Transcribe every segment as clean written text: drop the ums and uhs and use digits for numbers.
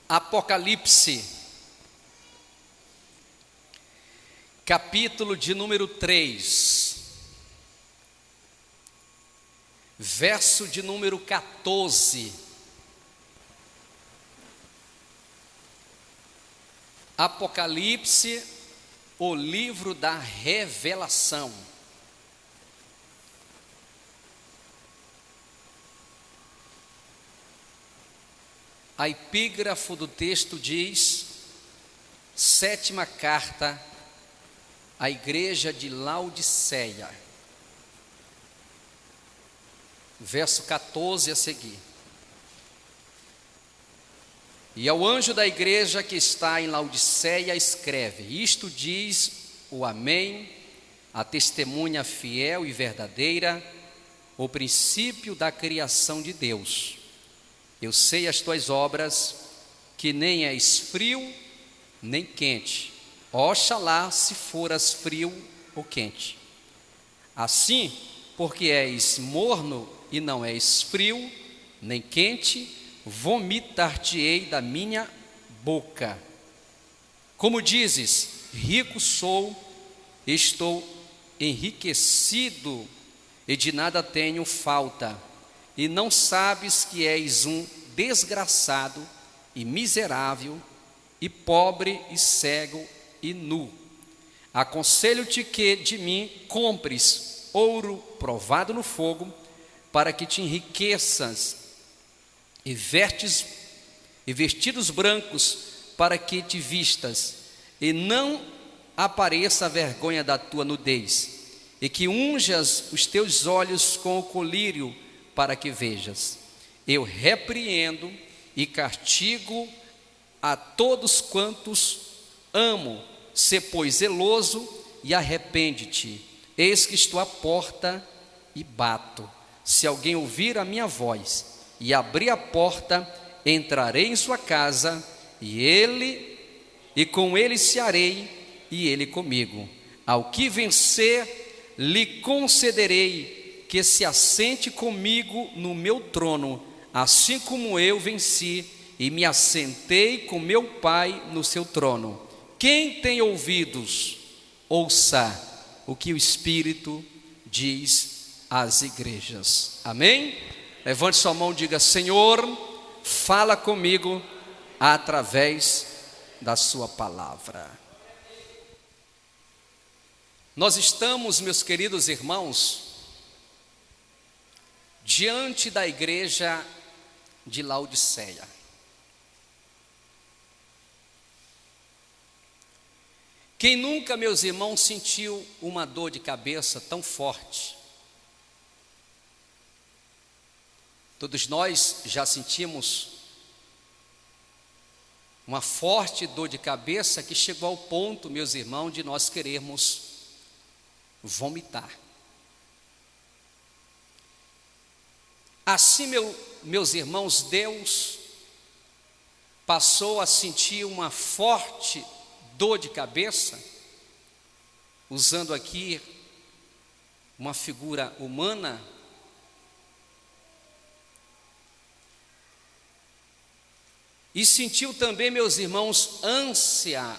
Apocalipse, capítulo de número 3, verso de número 14. Apocalipse, o livro da revelação. A epígrafo do texto diz: sétima carta à igreja de Laodiceia. Verso 14 a seguir. E ao anjo da igreja que está em Laodiceia escreve: isto diz o Amém, a testemunha fiel e verdadeira, o princípio da criação de Deus. Eu sei as tuas obras, que nem és frio nem quente. Oxalá se foras frio ou quente. Assim, porque és morno e não és frio nem quente, vomitar-te-ei da minha boca. Como dizes, rico sou, estou enriquecido e de nada tenho falta, e não sabes que és um desgraçado e miserável, e pobre e cego e nu. Aconselho-te que de mim compres ouro provado no fogo, para que te enriqueças, e vestidos brancos, para que te vistas, e não apareça a vergonha da tua nudez, e que unjas os teus olhos com o colírio, para que vejas. Eu repreendo e castigo a todos quantos amo. Sê, pois, zeloso e arrepende-te. Eis que estou à porta e bato. Se alguém ouvir a minha voz e abrir a porta, entrarei em sua casa, e com ele cearei, e ele comigo. Ao que vencer, lhe concederei que se assente comigo no meu trono, assim como eu venci e me assentei com meu Pai no seu trono. Quem tem ouvidos, ouça o que o Espírito diz às igrejas. Amém? Levante sua mão e diga: Senhor, fala comigo através da sua palavra. Nós estamos, meus queridos irmãos, diante da igreja de Laodiceia. Quem nunca, meus irmãos, sentiu uma dor de cabeça tão forte? Todos nós já sentimos uma forte dor de cabeça que chegou ao ponto, meus irmãos, de nós querermos vomitar. Assim, meus irmãos, Deus passou a sentir uma forte dor de cabeça, usando aqui uma figura humana, e sentiu também, meus irmãos, ânsia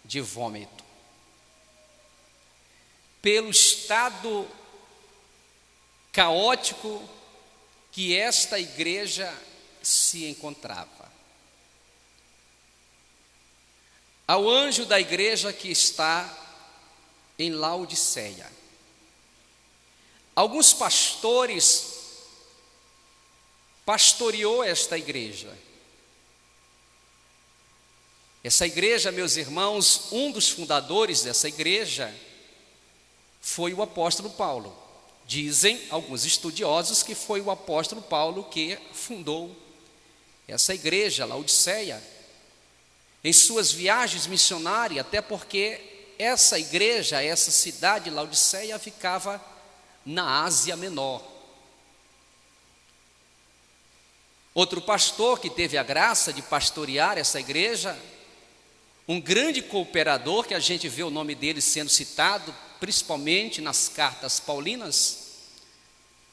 de vômito, pelo estado caótico que esta igreja se encontrava. Ao anjo da igreja que está em Laodiceia, alguns pastores pastoreou esta igreja. Essa igreja, meus irmãos, um dos fundadores dessa igreja foi o apóstolo Paulo. Dizem alguns estudiosos que foi o apóstolo Paulo que fundou essa igreja, Laodiceia, em suas viagens missionárias, até porque essa igreja, essa cidade, Laodiceia, ficava na Ásia Menor. Outro pastor que teve a graça de pastorear essa igreja, um grande cooperador, que a gente vê o nome dele sendo citado, principalmente nas cartas paulinas,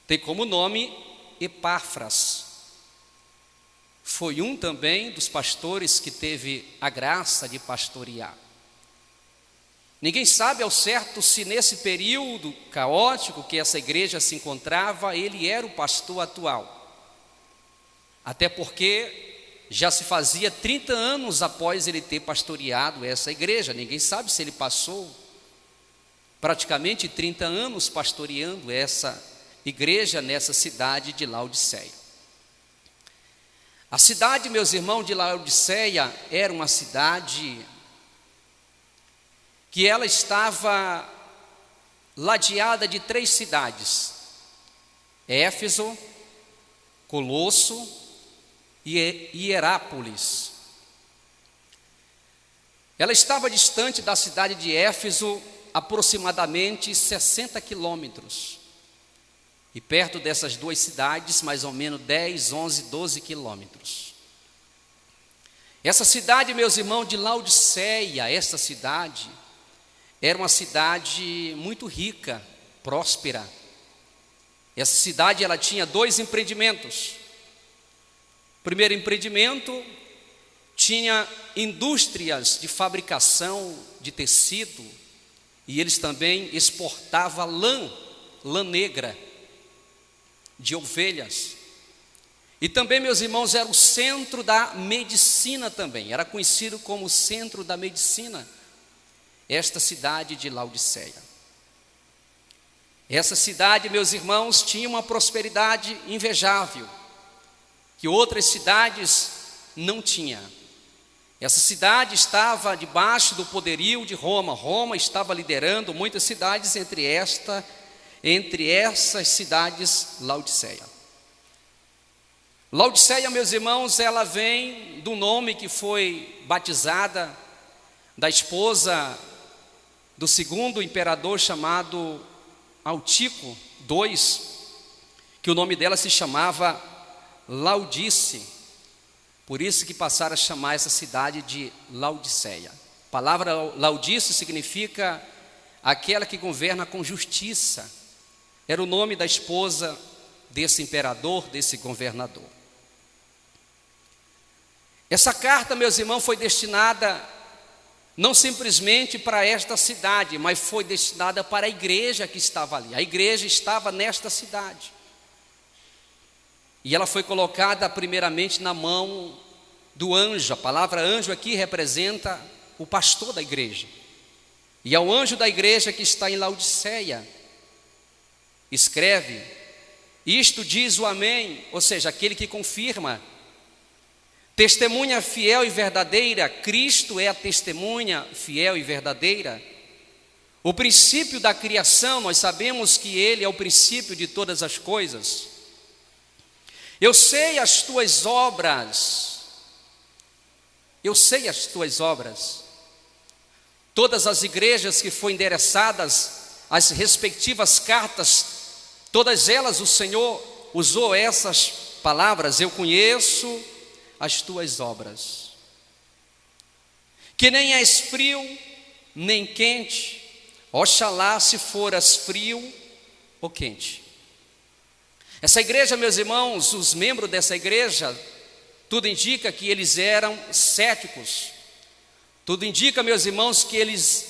tem como nome Epáfras. foi um também dos pastores que teve a graça de pastorear. Ninguém sabe ao certo se nesse período caótico que essa igreja se encontrava, ele era o pastor atual. Até porque já se fazia 30 anos após ele ter pastoreado essa igreja. Ninguém sabe se ele passou praticamente 30 anos pastoreando essa igreja nessa cidade de Laodiceia. A cidade, meus irmãos, de Laodiceia era uma cidade que ela estava ladeada de 3 cidades: Éfeso, Colosso e Hierápolis. Ela estava distante da cidade de Éfeso aproximadamente 60 quilômetros. E perto dessas 2 cidades, mais ou menos 10, 11, 12 quilômetros. Essa cidade, meus irmãos, de Laodiceia, essa cidade era uma cidade muito rica, próspera. Essa cidade, ela tinha 2 empreendimentos. O primeiro empreendimento tinha indústrias de fabricação de tecido, e eles também exportavam lã negra, de ovelhas. E também, meus irmãos, era o centro da medicina também, era conhecido como o centro da medicina, esta cidade de Laodiceia. Essa cidade, meus irmãos, tinha uma prosperidade invejável, que outras cidades não tinham. Essa cidade estava debaixo do poderio de Roma. Roma estava liderando muitas cidades, entre essas cidades, Laodiceia. Laodiceia, meus irmãos, ela vem do nome que foi batizada da esposa do segundo imperador chamado Altico II, que o nome dela se chamava Laodice. Por isso que passaram a chamar essa cidade de Laodiceia. A palavra Laodice significa aquela que governa com justiça. Era o nome da esposa desse imperador, desse governador. Essa carta, meus irmãos, foi destinada não simplesmente para esta cidade, mas foi destinada para a igreja que estava ali. A igreja estava nesta cidade. E ela foi colocada primeiramente na mão do anjo. A palavra anjo aqui representa o pastor da igreja. E ao anjo da igreja que está em Laodiceia, escreve: isto diz o Amém, ou seja, aquele que confirma, testemunha fiel e verdadeira. Cristo é a testemunha fiel e verdadeira. O princípio da criação, nós sabemos que Ele é o princípio de todas as coisas. Eu sei as tuas obras. Eu sei as tuas obras. Todas as igrejas que foram endereçadas as respectivas cartas, todas elas o Senhor usou essas palavras: eu conheço as tuas obras, que nem és frio nem quente. Oxalá se foras frio ou quente. Essa igreja, meus irmãos, os membros dessa igreja, tudo indica que eles eram céticos. Tudo indica, meus irmãos, que eles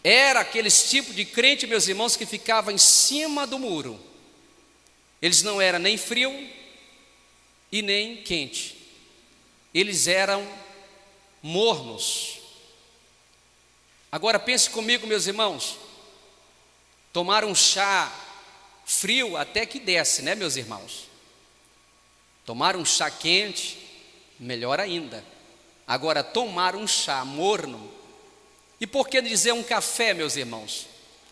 eram aqueles tipos de crente, meus irmãos, que ficavam em cima do muro. Eles não eram nem frio e nem quente. Eles eram mornos. Agora pense comigo, meus irmãos. Tomar um chá frio até que desce, né, meus irmãos? Tomar um chá quente, melhor ainda. Agora, tomar um chá morno, e por que dizer um café, meus irmãos?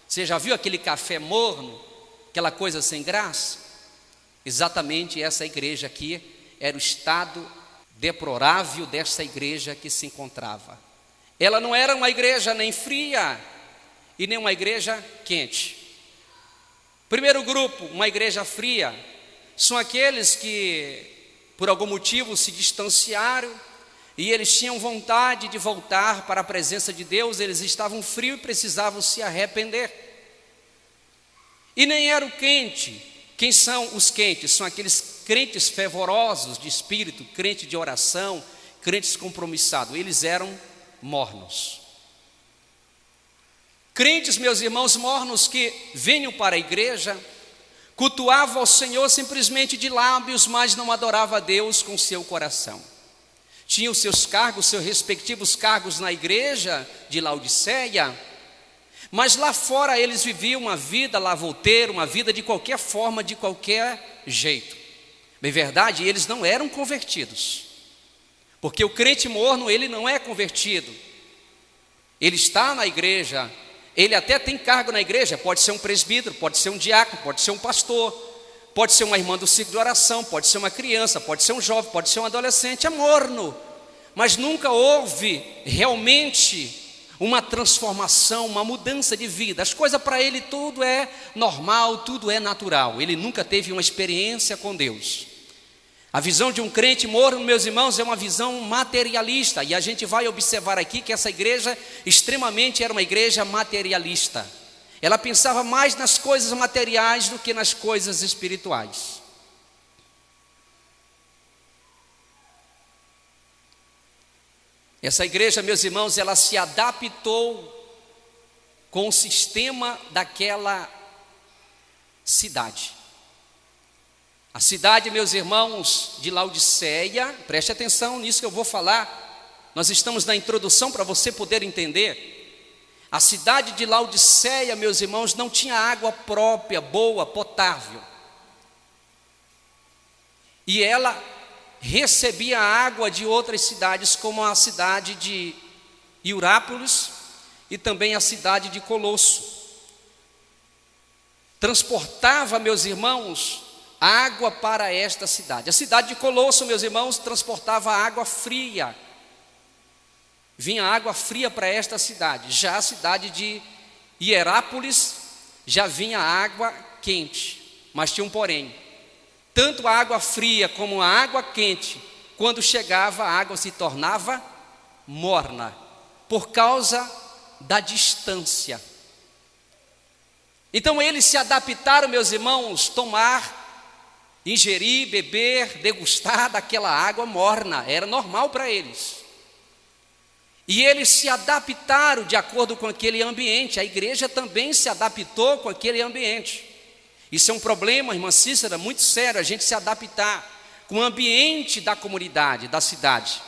Você já viu aquele café morno, aquela coisa sem graça? Exatamente essa igreja aqui era o estado deplorável dessa igreja que se encontrava. Ela não era uma igreja nem fria e nem uma igreja quente. Primeiro grupo, uma igreja fria, são aqueles que por algum motivo se distanciaram e eles tinham vontade de voltar para a presença de Deus. Eles estavam frios e precisavam se arrepender. E nem era o quente. Quem são os quentes? São aqueles crentes fervorosos de espírito, crente de oração, crentes compromissados, eles eram mornos. Crentes, meus irmãos, mornos que vinham para a igreja, cultuavam ao Senhor simplesmente de lábios, mas não adoravam a Deus com seu coração. Tinham seus cargos, seus respectivos cargos na igreja de Laodiceia, mas lá fora eles viviam uma vida lavolteira, uma vida de qualquer forma, de qualquer jeito. Bem verdade, eles não eram convertidos, porque o crente morno, ele não é convertido. Ele está na igreja, ele até tem cargo na igreja, pode ser um presbítero, pode ser um diácono, pode ser um pastor, pode ser uma irmã do ciclo de oração, pode ser uma criança, pode ser um jovem, pode ser um adolescente, é morno. Mas nunca houve realmente uma transformação, uma mudança de vida. As coisas para ele tudo é normal, tudo é natural. Ele nunca teve uma experiência com Deus. A visão de um crente morno, meus irmãos, é uma visão materialista. E a gente vai observar aqui que essa igreja extremamente era uma igreja materialista. Ela pensava mais nas coisas materiais do que nas coisas espirituais. Essa igreja, meus irmãos, ela se adaptou com o sistema daquela cidade. A cidade, meus irmãos, de Laodiceia, preste atenção nisso que eu vou falar. Nós estamos na introdução para você poder entender. A cidade de Laodiceia, meus irmãos, não tinha água própria, boa, potável. E ela recebia água de outras cidades, como a cidade de Hierapolis e também a cidade de Colosso. Transportava, meus irmãos, água para esta cidade. A cidade de Colosso, meus irmãos, transportava água fria. Vinha água fria para esta cidade. Já a cidade de Hierapolis já vinha água quente. Mas tinha um porém. Tanto a água fria como a água quente, quando chegava, a água se tornava morna, por causa da distância. Então eles se adaptaram, meus irmãos, ingerir, beber, degustar daquela água morna, era normal para eles. E eles se adaptaram de acordo com aquele ambiente, a igreja também se adaptou com aquele ambiente. Isso é um problema, irmã Cícera, muito sério, a gente se adaptar com o ambiente da comunidade, da cidade.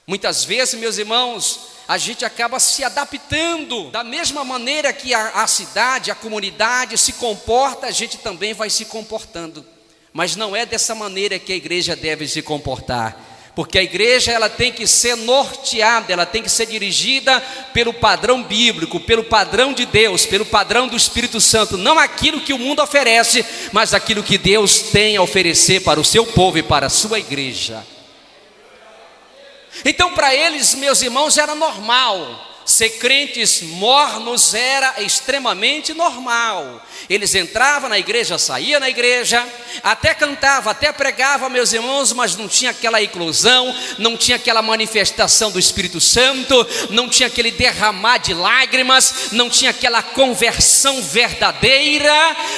Muitas vezes, meus irmãos, a gente acaba se adaptando da mesma maneira que a cidade, a comunidade se comporta, a gente também vai se comportando. Mas não é dessa maneira que a igreja deve se comportar. Porque a igreja ela tem que ser norteada, ela tem que ser dirigida pelo padrão bíblico, pelo padrão de Deus, pelo padrão do Espírito Santo. Não aquilo que o mundo oferece, mas aquilo que Deus tem a oferecer para o seu povo e para a sua igreja. Então para eles, meus irmãos, era normal. Ser crentes mornos era extremamente normal. Eles entravam na igreja, saíam na igreja, até cantavam, até pregavam, meus irmãos, mas não tinha aquela eclosão, não tinha aquela manifestação do Espírito Santo, não tinha aquele derramar de lágrimas, não tinha aquela conversão verdadeira.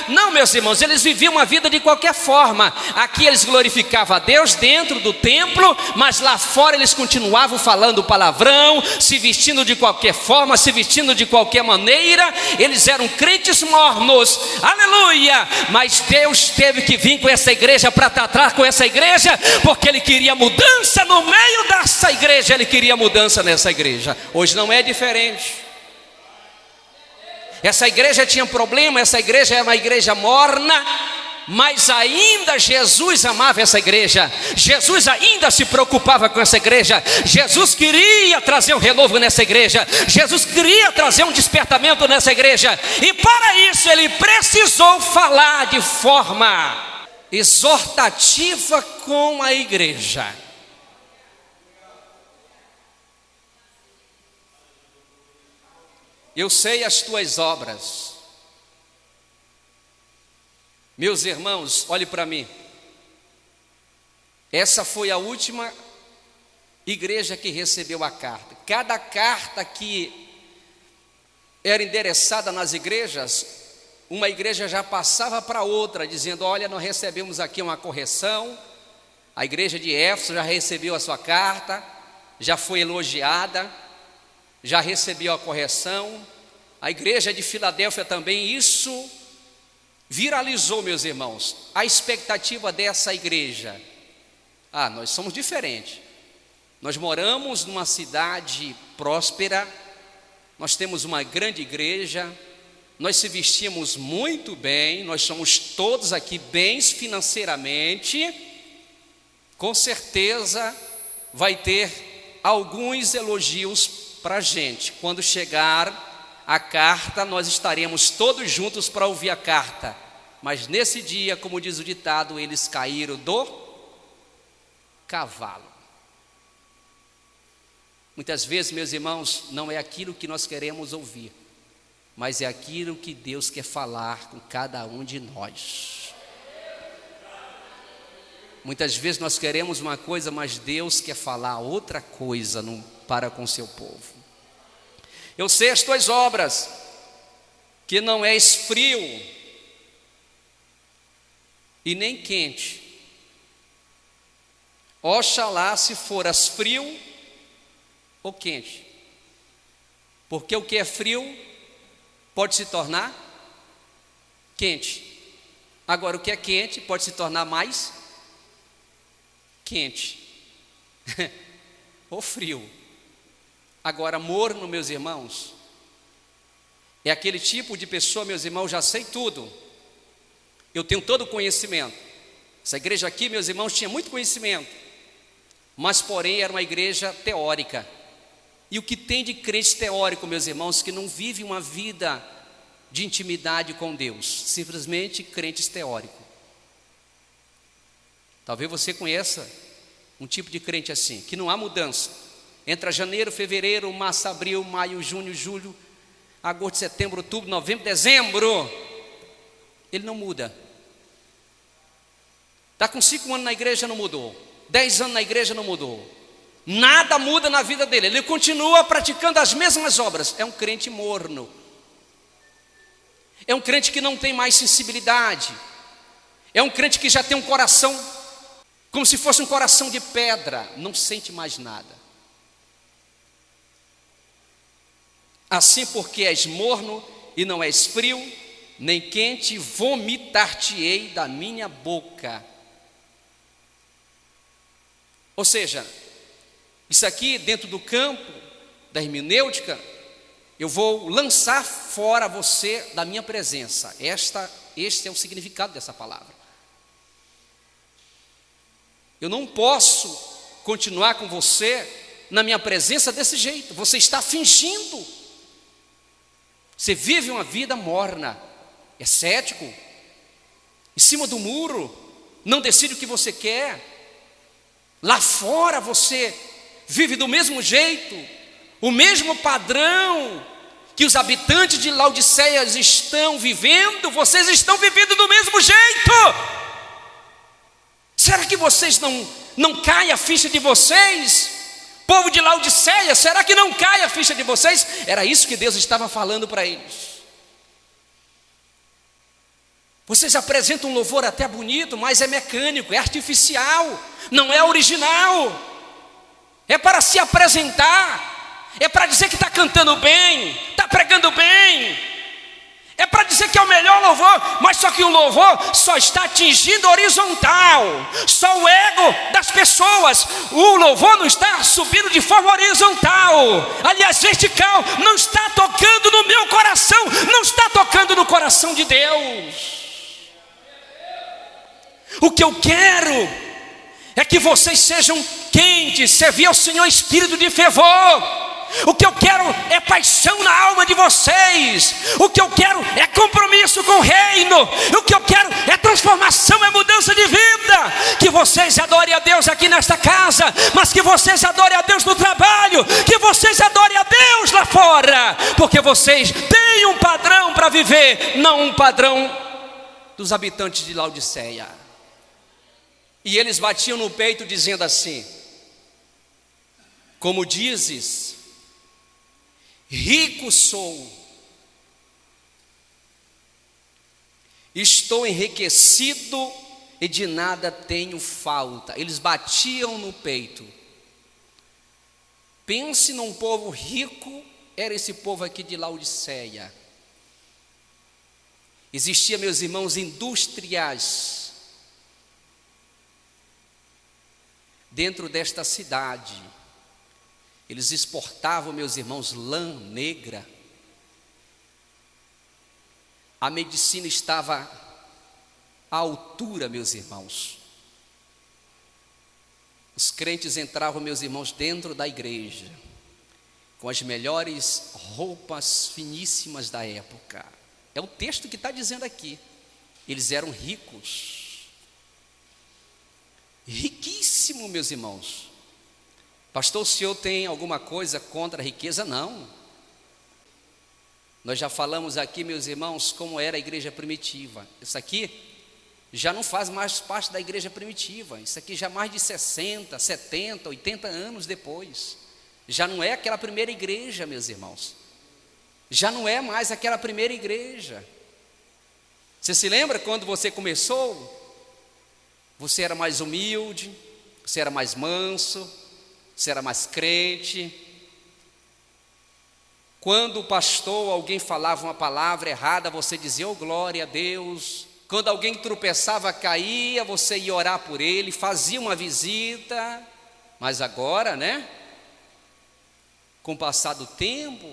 Não, meus irmãos, eles viviam uma vida de qualquer forma. Aqui eles glorificavam a Deus dentro do templo, mas lá fora eles continuavam falando palavrão, se vestindo de qualquer forma, se vestindo de qualquer maneira. Eles eram crentes mornos, aleluia, mas Deus teve que vir com essa igreja para tratar com essa igreja, porque Ele queria mudança no meio dessa igreja, Ele queria mudança nessa igreja. Hoje não é diferente. Essa igreja tinha problema, essa igreja era uma igreja morna, mas ainda Jesus amava essa igreja, Jesus ainda se preocupava com essa igreja, Jesus queria trazer um renovo nessa igreja, Jesus queria trazer um despertamento nessa igreja, e para isso Ele precisou falar de forma exortativa com a igreja. Eu sei as tuas obras. Meus irmãos, olhe para mim. Essa foi a última igreja que recebeu a carta. Cada carta que era endereçada nas igrejas, uma igreja já passava para outra, dizendo: olha, nós recebemos aqui uma correção. A igreja de Éfeso já recebeu a sua carta, já foi elogiada, já recebeu a correção. A igreja de Filadélfia também, isso viralizou, meus irmãos. A expectativa dessa igreja: nós somos diferentes. Nós moramos numa cidade próspera, nós temos uma grande igreja, nós se vestimos muito bem, nós somos todos aqui bens financeiramente. Com certeza vai ter alguns elogios para a gente. Quando chegar a carta, nós estaremos todos juntos para ouvir a carta. Mas nesse dia, como diz o ditado, eles caíram do cavalo. Muitas vezes, meus irmãos, não é aquilo que nós queremos ouvir, mas é aquilo que Deus quer falar com cada um de nós. Muitas vezes nós queremos uma coisa, mas Deus quer falar outra coisa para com seu povo. Eu sei as tuas obras, que não és frio e nem quente. Oxalá se foras frio ou quente, porque o que é frio pode se tornar quente. Agora, o que é quente pode se tornar mais quente ou frio. Agora, morno, meus irmãos, é aquele tipo de pessoa, meus irmãos, já sei tudo, eu tenho todo o conhecimento. Essa igreja aqui, meus irmãos, tinha muito conhecimento, mas porém era uma igreja teórica. E o que tem de crente teórico, meus irmãos, que não vive uma vida de intimidade com Deus, simplesmente crentes teóricos. Talvez você conheça um tipo de crente assim, que não há mudança. Entra janeiro, fevereiro, março, abril, maio, junho, julho, agosto, setembro, outubro, novembro, dezembro, ele não muda. Está com 5 anos na igreja, não mudou. 10 anos na igreja, não mudou. Nada muda na vida dele, ele continua praticando as mesmas obras. É um crente morno, é um crente que não tem mais sensibilidade, é um crente que já tem um coração como se fosse um coração de pedra, não sente mais nada. Assim, porque és morno e não és frio, nem quente, vomitar-te-ei da minha boca. Ou seja, isso aqui dentro do campo da hermenêutica, eu vou lançar fora você da minha presença. Este é o significado dessa palavra. Eu não posso continuar com você na minha presença desse jeito. Você está fingindo. Você vive uma vida morna, é cético, em cima do muro, não decide o que você quer. Lá fora você vive do mesmo jeito, o mesmo padrão que os habitantes de Laodiceia estão vivendo, vocês estão vivendo do mesmo jeito. Será que vocês não cai a ficha de vocês? Povo de Laodiceia, será que não cai a ficha de vocês? Era isso que Deus estava falando para eles. Vocês apresentam um louvor até bonito, mas é mecânico, é artificial, não é original. É para se apresentar, é para dizer que está cantando bem, está pregando bem, é para dizer que é o melhor louvor, mas só que o louvor só está atingindo horizontal, só o ego das pessoas. O louvor não está subindo de forma horizontal, aliás vertical, não está tocando no meu coração, não está tocando no coração de Deus. O que eu quero é que vocês sejam quentes, servir ao Senhor espírito de fervor. O que eu quero é paixão na alma de vocês. O que eu quero é compromisso com o reino. O que eu quero é transformação, é mudança de vida. Que vocês adorem a Deus aqui nesta casa, mas que vocês adorem a Deus no trabalho, que vocês adorem a Deus lá fora, porque vocês têm um padrão para viver, não um padrão dos habitantes de Laodiceia. E eles batiam no peito dizendo assim: como dizes, rico sou, Estou enriquecido e de nada tenho falta. Eles batiam no peito. Pense num povo rico, era esse povo aqui de Laodiceia. Existia, meus irmãos, indústrias dentro desta cidade. Eles exportavam, meus irmãos, lã negra. A medicina estava à altura, meus irmãos. Os crentes entravam, meus irmãos, dentro da igreja, com as melhores roupas finíssimas da época. É o texto que está dizendo aqui. Eles eram ricos. Riquíssimo, meus irmãos. Pastor, o senhor tem alguma coisa contra a riqueza? Não. Nós já falamos aqui, meus irmãos, como era a igreja primitiva. Isso aqui já não faz mais parte da igreja primitiva. Isso aqui já mais de 60, 70, 80 anos depois. Já não é aquela primeira igreja, meus irmãos. Já não é mais aquela primeira igreja. Você se lembra quando você começou? Você era mais humilde, você era mais manso, você era mais crente. Quando o pastor ou alguém falava uma palavra errada, você dizia, oh glória a Deus. Quando alguém tropeçava, caía, você ia orar por ele, fazia uma visita. Mas agora, né? Com o passar do tempo,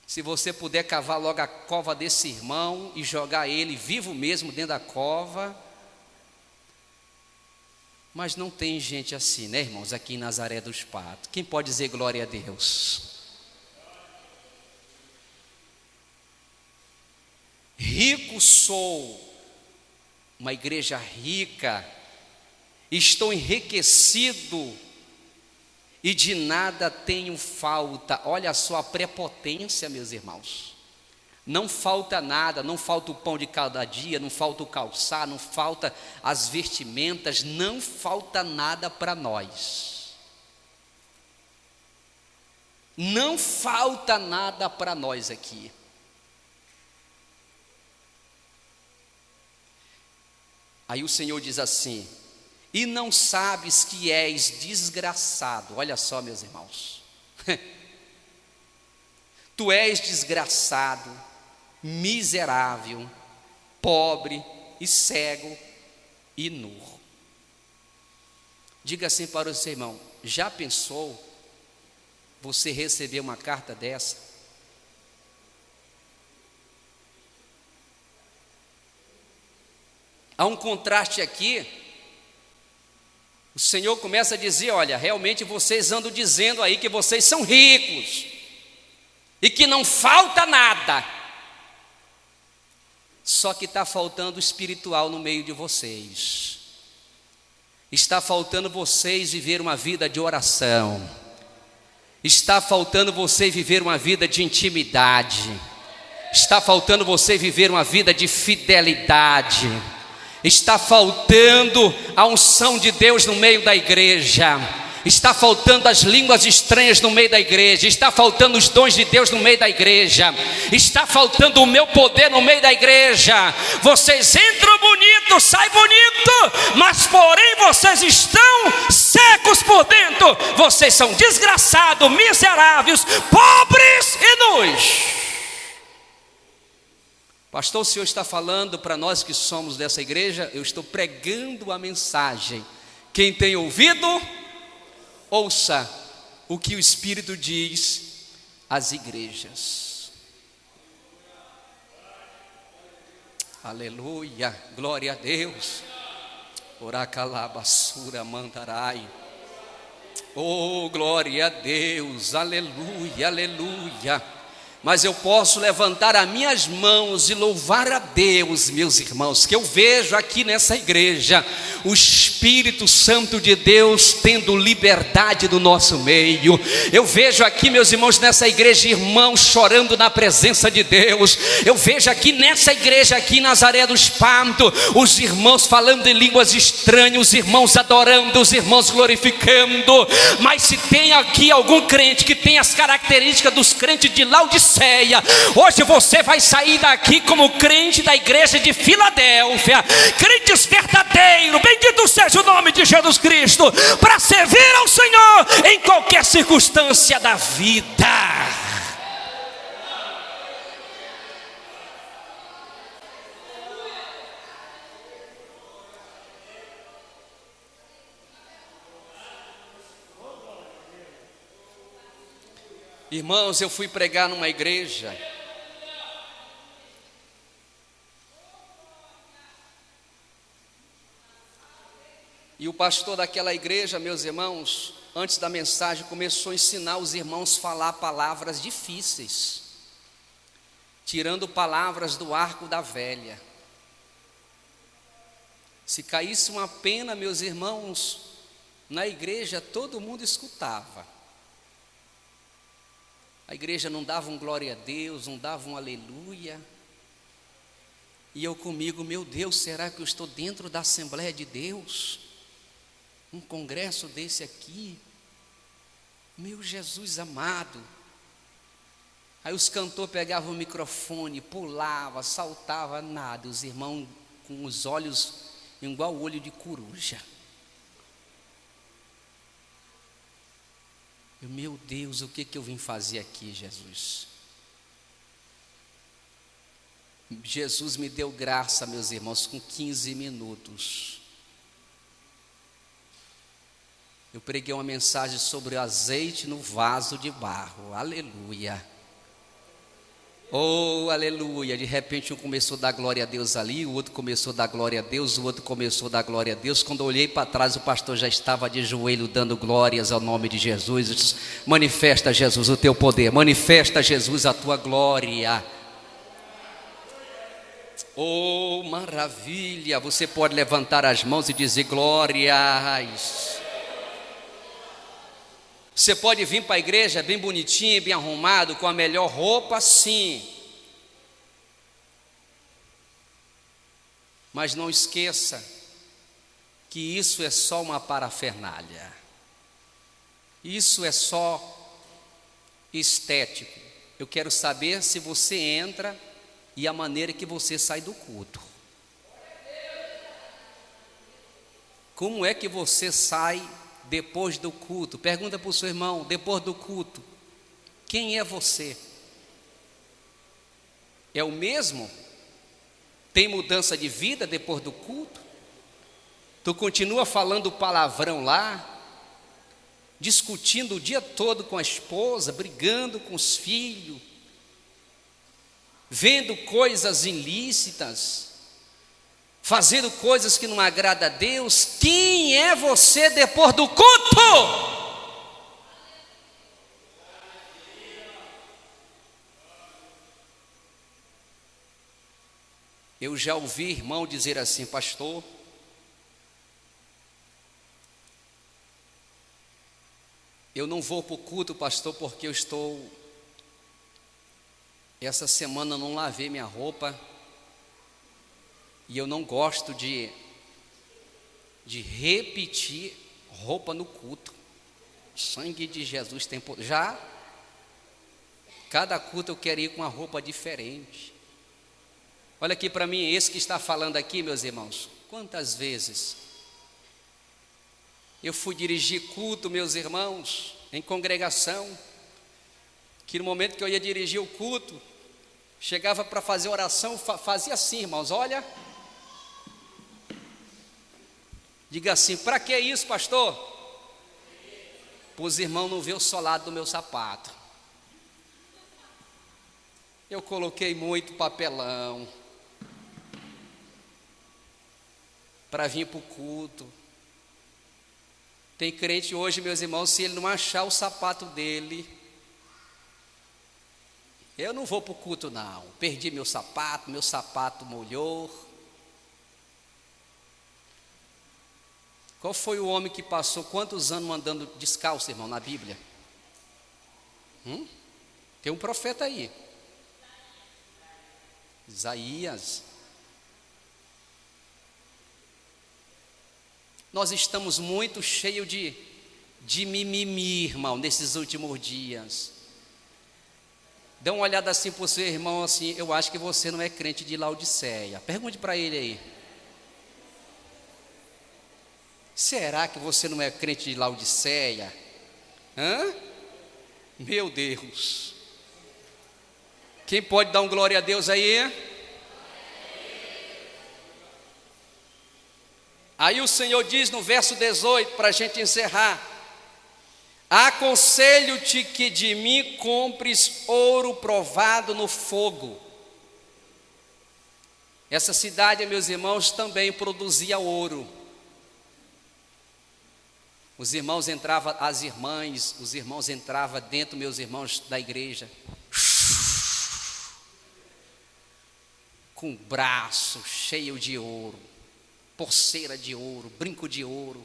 se você puder cavar logo a cova desse irmão e jogar ele vivo mesmo dentro da cova. Mas não tem gente assim, né, irmãos, aqui em Nazaré dos Patos. Quem pode dizer glória a Deus? Rico sou, uma igreja rica, estou enriquecido e de nada tenho falta. Olha só a prepotência, meus irmãos. Não falta nada, não falta o pão de cada dia, não falta o calçar, não falta as vestimentas, não falta nada para nós. Não falta nada para nós aqui. Aí o Senhor diz assim, e não sabes que és desgraçado. Olha só, meus irmãos. Tu és desgraçado, miserável, pobre e cego e nu. Diga assim para o seu irmão, já pensou você receber uma carta dessa? Há um contraste aqui. O Senhor começa a dizer, olha, realmente vocês andam dizendo aí que vocês são ricos e que não falta nada. Só que está faltando o espiritual no meio de vocês. Está faltando vocês viver uma vida de oração. Está faltando você viver uma vida de intimidade. Está faltando você viver uma vida de fidelidade. Está faltando a unção de Deus no meio da igreja. Está faltando as línguas estranhas no meio da igreja. Está faltando os dons de Deus no meio da igreja. Está faltando o meu poder no meio da igreja. Vocês entram bonito, saem bonito, mas porém vocês estão secos por dentro. Vocês são desgraçados, miseráveis, pobres e nus. Pastor, o Senhor está falando para nós que somos dessa igreja? Eu estou pregando a mensagem. Quem tem ouvido, ouça o que o Espírito diz às igrejas. Aleluia, glória a Deus. Oracalabassura mandarai. Oh, glória a Deus, aleluia, aleluia. Mas eu posso levantar as minhas mãos e louvar a Deus, meus irmãos, que eu vejo aqui nessa igreja o Espírito Santo de Deus tendo liberdade do nosso meio. Eu vejo aqui, meus irmãos, nessa igreja, irmãos chorando na presença de Deus. Eu vejo aqui nessa igreja, aqui em Nazaré dos Patos, os irmãos falando em línguas estranhas, os irmãos adorando, os irmãos glorificando. Mas se tem aqui algum crente que tem as características dos crentes de Laodiceia, Laodiceia. Hoje você vai sair daqui como crente da igreja de Filadélfia, crentes verdadeiros, bendito seja o nome de Jesus Cristo, para servir ao Senhor em qualquer circunstância da vida. Irmãos, eu fui pregar numa igreja e o pastor daquela igreja, meus irmãos, antes da mensagem começou a ensinar os irmãos a falar palavras difíceis, tirando palavras do arco da velha. Se caísse uma pena, meus irmãos, na igreja todo mundo escutava. A igreja não dava um glória a Deus, não dava um aleluia. E eu comigo, meu Deus, será que eu estou dentro da Assembleia de Deus? Um congresso desse aqui? Meu Jesus amado. Aí os cantores pegavam o microfone, pulavam, saltavam, nada. Os irmãos com os olhos igual o olho de coruja. Meu Deus, o que eu vim fazer aqui, Jesus? Jesus me deu graça, meus irmãos, com 15 minutos. Eu preguei uma mensagem sobre o azeite no vaso de barro. Aleluia. Oh, aleluia. De repente um começou a dar glória a Deus ali, o outro começou a dar glória a Deus, o outro começou a dar glória a Deus. Quando eu olhei para trás, o pastor já estava de joelho dando glórias ao nome de Jesus. Eu disse, manifesta, Jesus, o teu poder, manifesta, Jesus, a tua glória. Oh, maravilha. Você pode levantar as mãos e dizer glórias. Você pode vir para a igreja bem bonitinho, bem arrumado, com a melhor roupa, sim. Mas não esqueça que isso é só uma parafernália. Isso é só estético. Eu quero saber se você entra e a maneira que você sai do culto. Como é que você sai depois do culto? Pergunta para o seu irmão, depois do culto, quem é você? É o mesmo? Tem mudança de vida depois do culto? Tu continua falando palavrão lá, discutindo o dia todo com a esposa, brigando com os filhos, vendo coisas ilícitas, fazendo coisas que não agradam a Deus? Quem é você depois do culto? Eu já ouvi irmão dizer assim, pastor, eu não vou para o culto, pastor, porque essa semana eu não lavei minha roupa, e eu não gosto de repetir roupa no culto. Sangue de Jesus tem poder. Já, cada culto eu quero ir com uma roupa diferente. Olha aqui para mim, esse que está falando aqui, meus irmãos, quantas vezes eu fui dirigir culto, meus irmãos, em congregação, que no momento que eu ia dirigir o culto, chegava para fazer oração, fazia assim, irmãos, olha, diga assim, para que isso, pastor? Para os irmãos não ver o solado do meu sapato. Eu coloquei muito papelão para vir para o culto. Tem crente hoje, meus irmãos, se ele não achar o sapato dele, eu não vou para o culto não, perdi meu sapato molhou. Qual foi o homem que passou quantos anos andando descalço, irmão, na Bíblia? Tem um profeta aí, Isaías. Nós estamos muito cheios de mimimi, irmão, nesses últimos dias. Dê uma olhada assim para o seu irmão, assim, eu acho que você não é crente de Laodiceia. Pergunte para ele aí. Será que você não é crente de Laodiceia? Hã? Meu Deus. Quem pode dar um glória a Deus aí? Aí o Senhor diz no verso 18, para a gente encerrar: aconselho-te que de mim compres ouro provado no fogo. Essa cidade, meus irmãos, também produzia ouro. Os irmãos entravam, as irmãs, os irmãos entravam dentro, meus irmãos, da igreja, com o braço cheio de ouro, pulseira de ouro, brinco de ouro.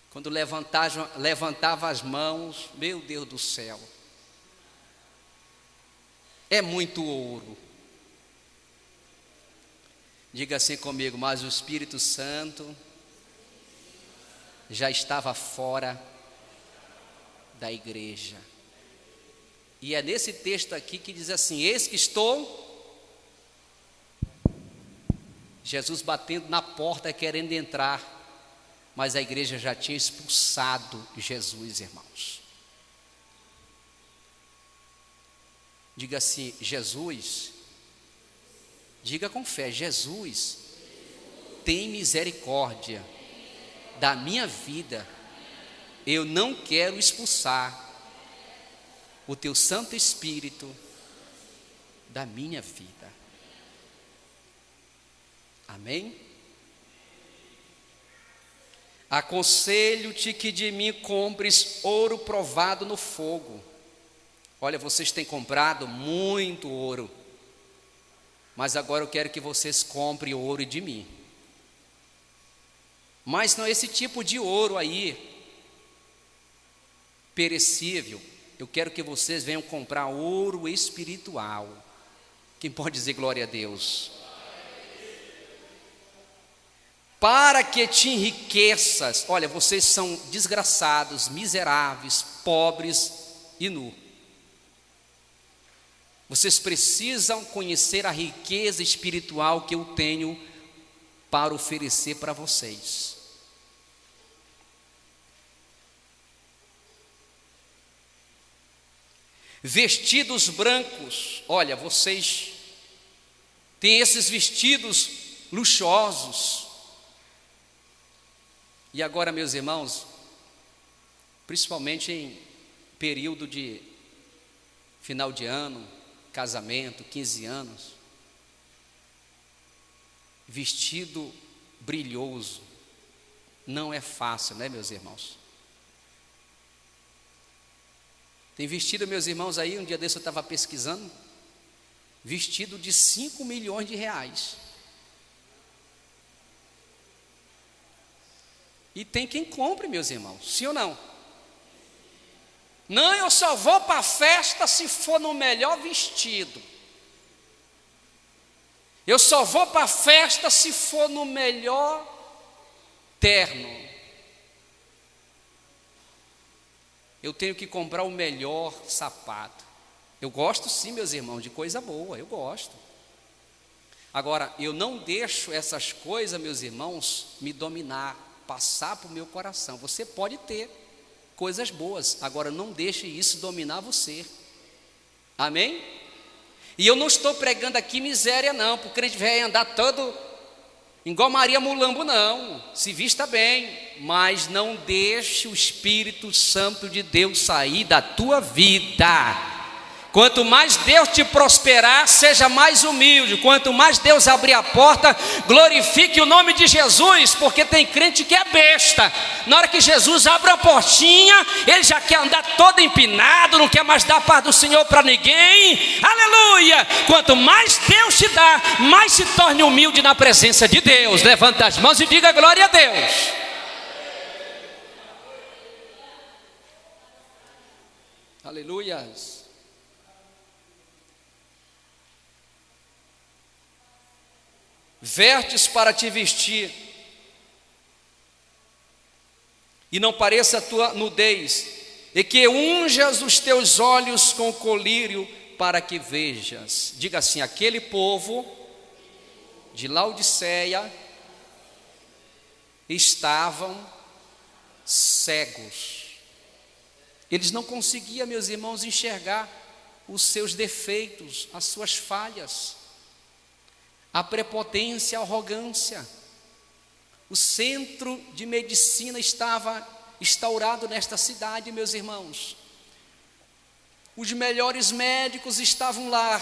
Quando levantava as mãos, meu Deus do céu, é muito ouro. Diga assim comigo: mas o Espírito Santo já estava fora da igreja. E é nesse texto aqui que diz assim: eis que estou, Jesus batendo na porta querendo entrar, mas a igreja já tinha expulsado Jesus, irmãos. Diga assim: Jesus, diga com fé, Jesus, tem misericórdia da minha vida. Eu não quero expulsar o teu Santo Espírito da minha vida. Amém? Aconselho-te que de mim compres ouro provado no fogo. Olha, vocês têm comprado muito ouro, mas agora eu quero que vocês comprem ouro de mim. Mas não é esse tipo de ouro aí, perecível. Eu quero que vocês venham comprar ouro espiritual. Quem pode dizer glória a Deus? Para que te enriqueças. Olha, vocês são desgraçados, miseráveis, pobres e nus. Vocês precisam conhecer a riqueza espiritual que eu tenho para oferecer para vocês. Vestidos brancos. Olha, vocês têm esses vestidos luxuosos. E agora, meus irmãos, principalmente em período de final de ano, casamento, 15 anos, vestido brilhoso não é fácil, né, meus irmãos? Tem vestido, meus irmãos, aí, um dia desse eu estava pesquisando, vestido de 5 milhões de reais. E tem quem compre, meus irmãos, sim ou não? Não, eu só vou para a festa se for no melhor vestido. Eu só vou para a festa se for no melhor terno. Eu tenho que comprar o melhor sapato. Eu gosto sim, meus irmãos, de coisa boa, eu gosto. Agora, eu não deixo essas coisas, meus irmãos, me dominar, passar para o meu coração. Você pode ter coisas boas, agora não deixe isso dominar você. Amém? E eu não estou pregando aqui miséria não, para o crente velho andar todo igual Maria Mulambo, não. Se vista bem, mas não deixe o Espírito Santo de Deus sair da tua vida. Quanto mais Deus te prosperar, seja mais humilde. Quanto mais Deus abrir a porta, glorifique o nome de Jesus, porque tem crente que é besta. Na hora que Jesus abre a portinha, ele já quer andar todo empinado, não quer mais dar a paz do Senhor para ninguém. Aleluia! Quanto mais Deus te dá, mais se torne humilde na presença de Deus. Levanta as mãos e diga glória a Deus. Aleluia. Vestes para te vestir, e não pareça a tua nudez, e que unjas os teus olhos com colírio para que vejas. Diga assim: aquele povo de Laodiceia estavam cegos. Eles não conseguiam, meus irmãos, enxergar os seus defeitos, as suas falhas, a prepotência, a arrogância. O centro de medicina estava instaurado nesta cidade, meus irmãos. Os melhores médicos estavam lá.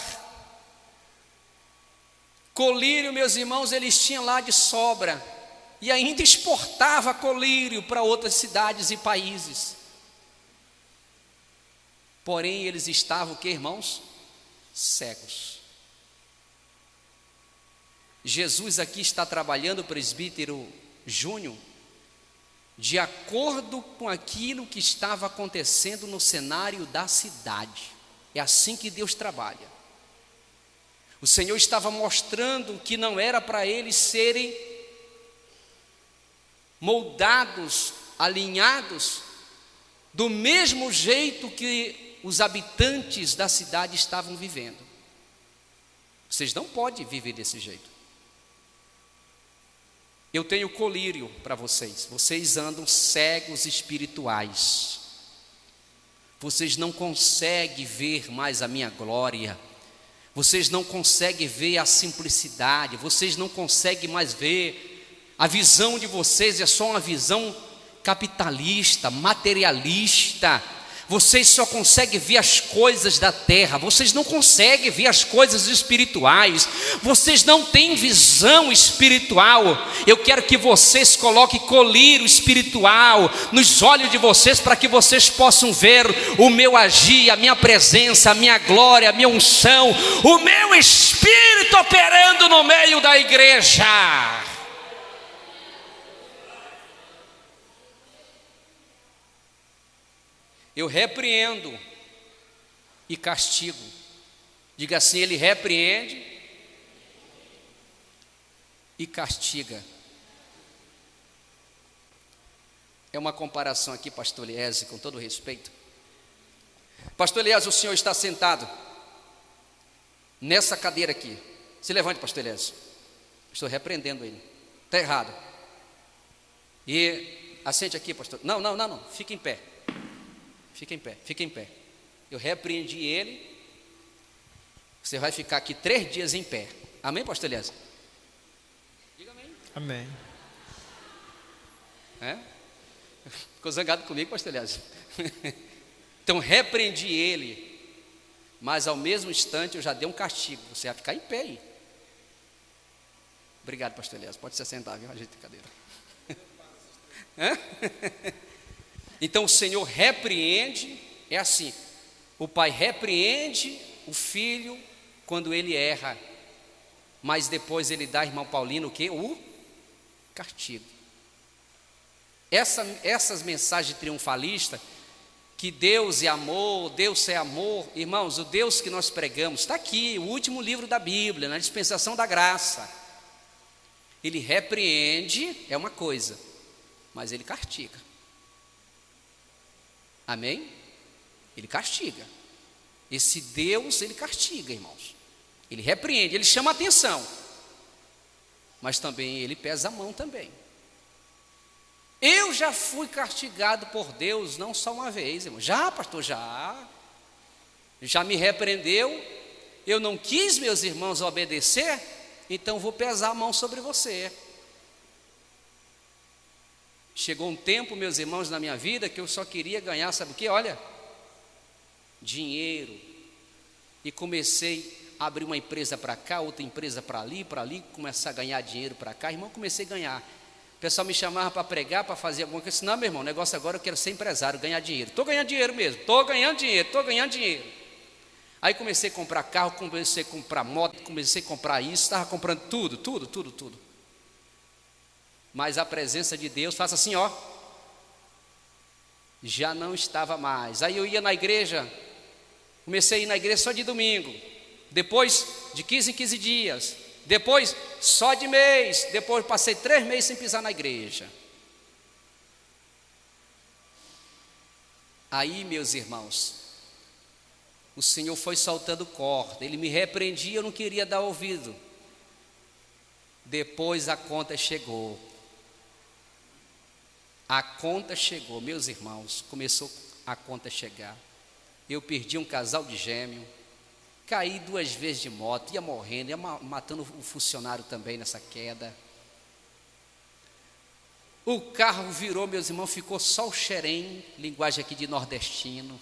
Colírio, meus irmãos, eles tinham lá de sobra, e ainda exportava colírio para outras cidades e países. Porém, eles estavam o que, irmãos? Cegos. Jesus aqui está trabalhando, o presbítero Júnior, de acordo com aquilo que estava acontecendo no cenário da cidade. É assim que Deus trabalha. O Senhor estava mostrando que não era para eles serem moldados, alinhados, do mesmo jeito que os habitantes da cidade estavam vivendo. Vocês não podem viver desse jeito. Eu tenho colírio para vocês. Vocês andam cegos espirituais. Vocês não conseguem ver mais a minha glória. Vocês não conseguem ver a simplicidade. Vocês não conseguem mais ver. A visão de vocês é só uma visão capitalista, materialista. Vocês só conseguem ver as coisas da terra, vocês não conseguem ver as coisas espirituais, vocês não têm visão espiritual. Eu quero que vocês coloquem colírio espiritual nos olhos de vocês, para que vocês possam ver o meu agir, a minha presença, a minha glória, a minha unção, o meu Espírito operando no meio da igreja. Eu repreendo e castigo. Diga assim: ele repreende e castiga. É uma comparação aqui, pastor Elias, com todo respeito. Pastor Elias, o senhor está sentado nessa cadeira aqui. Se levante, pastor Elias. Estou repreendendo ele. Está errado. E assente aqui, pastor. Não. Fique em pé. Fique em pé. Eu repreendi ele. Você vai ficar aqui 3 dias em pé. Amém, pastor Elias? Diga amém. Amém. Ficou zangado comigo, pastor Elias? Então repreendi ele, mas ao mesmo instante eu já dei um castigo. Você vai ficar em pé aí. Obrigado, pastor Elias. Pode se assentar, viu? Ajeita a cadeira. Então o Senhor repreende, é assim: o pai repreende o filho quando ele erra, mas depois ele dá, irmão Paulino, o que? O castigo. Essas mensagens triunfalistas, que Deus é amor, irmãos, o Deus que nós pregamos, está aqui, o último livro da Bíblia, na dispensação da graça. Ele repreende, é uma coisa, mas ele castiga. Amém? Ele castiga. Esse Deus, ele castiga, irmãos. Ele repreende, ele chama a atenção, mas também ele pesa a mão também. Eu já fui castigado por Deus, não só uma vez, irmão. Já, pastor, já me repreendeu. Eu não quis, meus irmãos, obedecer, então vou pesar a mão sobre você. Chegou um tempo, meus irmãos, na minha vida, que eu só queria ganhar, sabe o que? Olha, dinheiro. E comecei a abrir uma empresa para cá, outra empresa para ali, começar a ganhar dinheiro para cá. Irmão, comecei a ganhar. O pessoal me chamava para pregar, para fazer alguma coisa. Eu disse: não, meu irmão, o negócio agora eu quero ser empresário, ganhar dinheiro. Estou ganhando dinheiro mesmo, estou ganhando dinheiro. Aí comecei a comprar carro, comecei a comprar moto, comecei a comprar isso, estava comprando tudo. Mas a presença de Deus, faça assim, ó, já não estava mais. Aí eu ia na igreja, comecei a ir na igreja só de domingo, depois de 15 em 15 dias, depois só de mês, depois passei 3 meses sem pisar na igreja. Aí, meus irmãos, o Senhor foi soltando corda, Ele me repreendia, eu não queria dar ouvido. Depois a conta chegou. A conta chegou, meus irmãos, começou a conta chegar. Eu perdi um casal de gêmeo, caí 2 vezes de moto, ia morrendo, ia matando o funcionário também nessa queda. O carro virou, meus irmãos, ficou só o xerém, linguagem aqui de nordestino.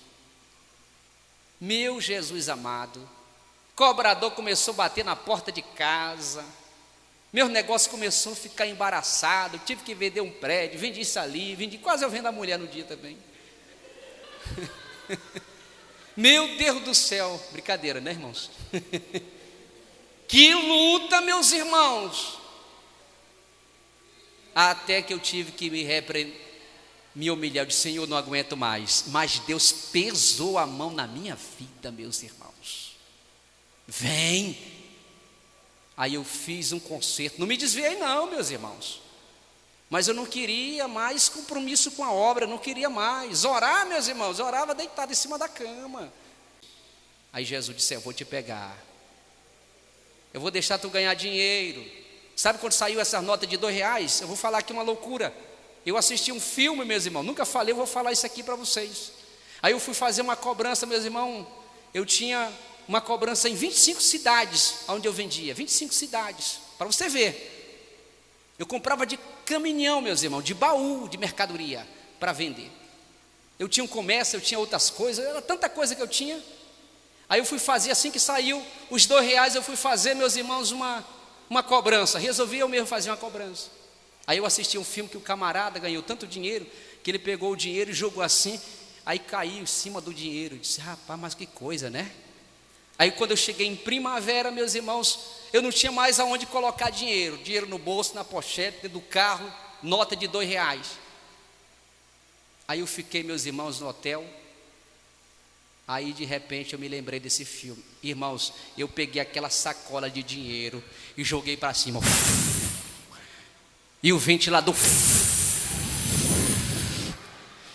Meu Jesus amado, cobrador começou a bater na porta de casa, meu negócio começou a ficar embaraçado, tive que vender um prédio, vendi isso ali, quase eu vendo a mulher no dia também. Meu Deus do céu, brincadeira, né, irmãos? Que luta, meus irmãos! Até que eu tive que me humilhar, eu disse: Senhor, eu não aguento mais. Mas Deus pesou a mão na minha vida, meus irmãos. Vem. Aí eu fiz um concerto, não me desviei não, meus irmãos. Mas eu não queria mais compromisso com a obra, não queria mais. Orar, meus irmãos, eu orava deitado em cima da cama. Aí Jesus disse: eu vou te pegar. Eu vou deixar tu ganhar dinheiro. Sabe quando saiu essa nota de R$2? Eu vou falar aqui uma loucura. Eu assisti um filme, meus irmãos, nunca falei, eu vou falar isso aqui para vocês. Aí eu fui fazer uma cobrança, meus irmãos. Eu tinha uma cobrança em 25 cidades, onde eu vendia, 25 cidades, para você ver. Eu comprava de caminhão, meus irmãos, de baú de mercadoria para vender. Eu tinha um comércio, eu tinha outras coisas, era tanta coisa que eu tinha. Aí eu fui fazer, assim que saiu os R$2, eu fui fazer, meus irmãos, uma cobrança. Resolvi eu mesmo fazer uma cobrança. Aí eu assisti um filme que o camarada ganhou tanto dinheiro, que ele pegou o dinheiro e jogou assim, aí caiu em cima do dinheiro. Eu disse: rapaz, mas que coisa, né? Aí quando eu cheguei em Primavera, meus irmãos, eu não tinha mais aonde colocar dinheiro. Dinheiro no bolso, na pochete, dentro do carro, nota de R$2. Aí eu fiquei, meus irmãos, no hotel. Aí de repente eu me lembrei desse filme. Irmãos, eu peguei aquela sacola de dinheiro e joguei para cima. E o ventilador.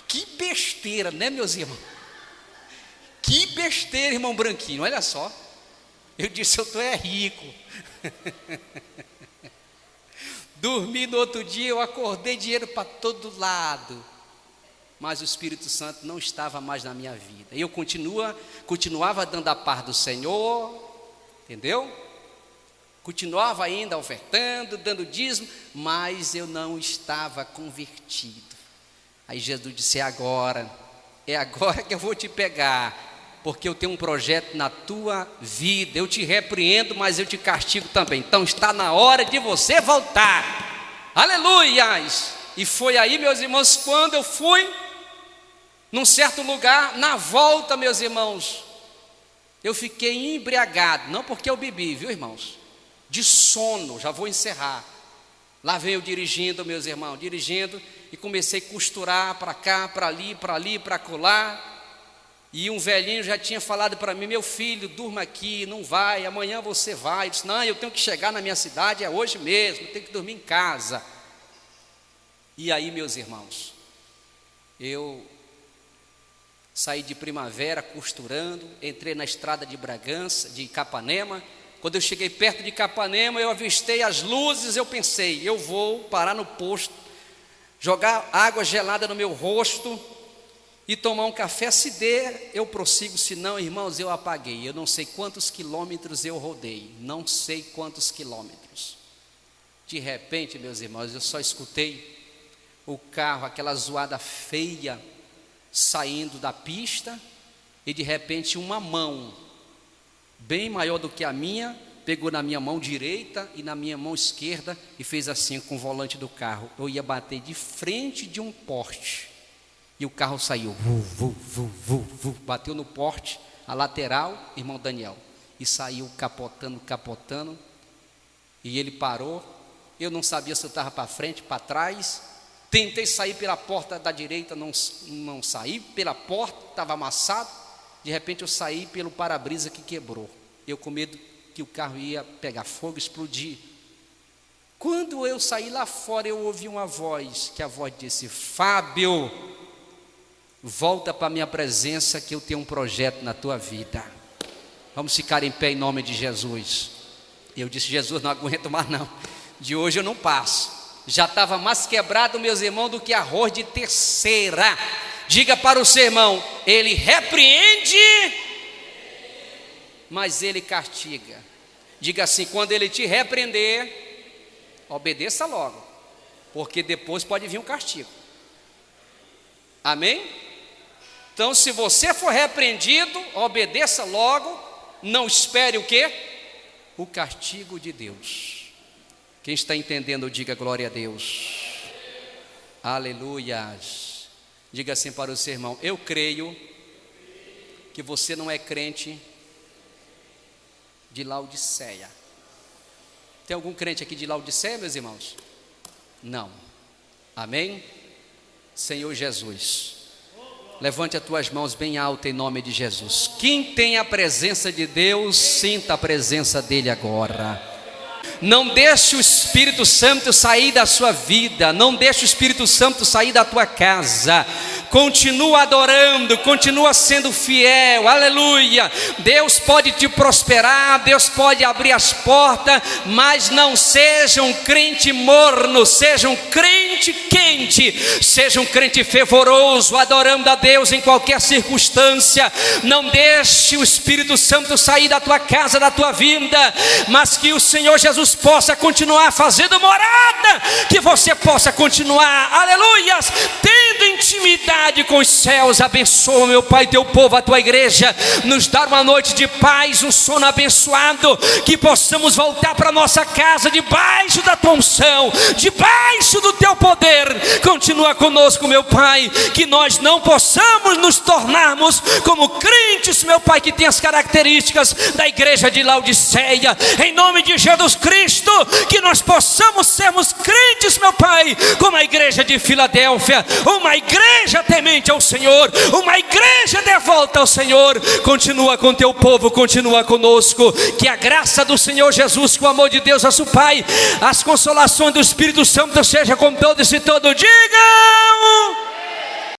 Que besteira, né, meus irmãos? Que besteira, irmão Branquinho, olha só. Eu disse: eu estou rico. Dormi no outro dia, eu acordei, dinheiro para todo lado. Mas o Espírito Santo não estava mais na minha vida. Eu continuava dando a paz do Senhor, entendeu? Continuava ainda ofertando, dando dízimo, mas eu não estava convertido. Aí Jesus disse: é agora que eu vou te pegar, porque eu tenho um projeto na tua vida. Eu te repreendo, mas eu te castigo também. Então está na hora de você voltar. Aleluias! E foi aí, meus irmãos, quando eu fui num certo lugar, na volta, meus irmãos, eu fiquei embriagado, não porque eu bebi, viu, irmãos? De sono, já vou encerrar. Lá vem eu dirigindo, meus irmãos, dirigindo, e comecei a costurar para cá, para ali, para colar. E um velhinho já tinha falado para mim: meu filho, durma aqui, não vai, amanhã você vai. Eu disse: não, eu tenho que chegar na minha cidade, é hoje mesmo, eu tenho que dormir em casa. E aí, meus irmãos, eu saí de Primavera costurando, entrei na estrada de Bragança, de Capanema. Quando eu cheguei perto de Capanema, eu avistei as luzes. Eu pensei: eu vou parar no posto, jogar água gelada no meu rosto e tomar um café. Se der, eu prossigo, se não, irmãos, eu apaguei. Eu não sei quantos quilômetros eu rodei, não sei quantos quilômetros. De repente, meus irmãos, eu só escutei o carro, aquela zoada feia, saindo da pista, e de repente uma mão, bem maior do que a minha, pegou na minha mão direita e na minha mão esquerda e fez assim com o volante do carro. Eu ia bater de frente de um poste, e o carro saiu, bateu no poste, a lateral, irmão Daniel, e saiu capotando, e ele parou. Eu não sabia se eu estava para frente, para trás. Tentei sair pela porta da direita, não saí. Pela porta, estava amassado. De repente eu saí pelo para-brisa que quebrou. Eu com medo que o carro ia pegar fogo, explodir. Quando eu saí lá fora, eu ouvi uma voz, que a voz disse: Fábio, volta para a minha presença que eu tenho um projeto na tua vida. Vamos ficar em pé em nome de Jesus. Eu disse: Jesus, não aguento mais não, de hoje eu não passo. Já estava mais quebrado, meus irmãos, do que arroz de terceira. Diga para o seu irmão: ele repreende, mas ele castiga. Diga assim: quando ele te repreender, obedeça logo, porque depois pode vir um castigo. Amém? Então, se você for repreendido, obedeça logo. Não espere o quê? O castigo de Deus. Quem está entendendo, diga glória a Deus. Aleluias. Diga assim para o seu irmão: eu creio que você não é crente de Laodiceia. Tem algum crente aqui de Laodiceia, meus irmãos? Não. Amém? Senhor Jesus, levante as tuas mãos bem alto em nome de Jesus. Quem tem a presença de Deus, sinta a presença dele agora. Não deixe o Espírito Santo sair da sua vida, não deixe o Espírito Santo sair da tua casa. Continua adorando, continua sendo fiel, aleluia. Deus pode te prosperar, Deus pode abrir as portas, mas não seja um crente morno, seja um crente quente, seja um crente fervoroso, adorando a Deus em qualquer circunstância. Não deixe o Espírito Santo sair da tua casa, da tua vida, mas que o Senhor Jesus possa continuar fazendo morada, que você possa continuar, aleluias, tendo intimidade com os céus. Abençoa, meu Pai, teu povo, a tua igreja, nos dar uma noite de paz, um sono abençoado, que possamos voltar para nossa casa debaixo da tua unção, debaixo do teu poder. Continua conosco, meu Pai, que nós não possamos nos tornarmos como crentes, meu Pai, que tem as características da igreja de Laodiceia. Em nome de Jesus Cristo, que nós possamos sermos crentes, meu Pai, como a igreja de Filadélfia, uma igreja temente ao Senhor, uma igreja devota ao Senhor. Continua com teu povo, continua conosco. Que a graça do Senhor Jesus, que o amor de Deus nosso Pai, as consolações do Espírito Santo seja com todos e todos. Digam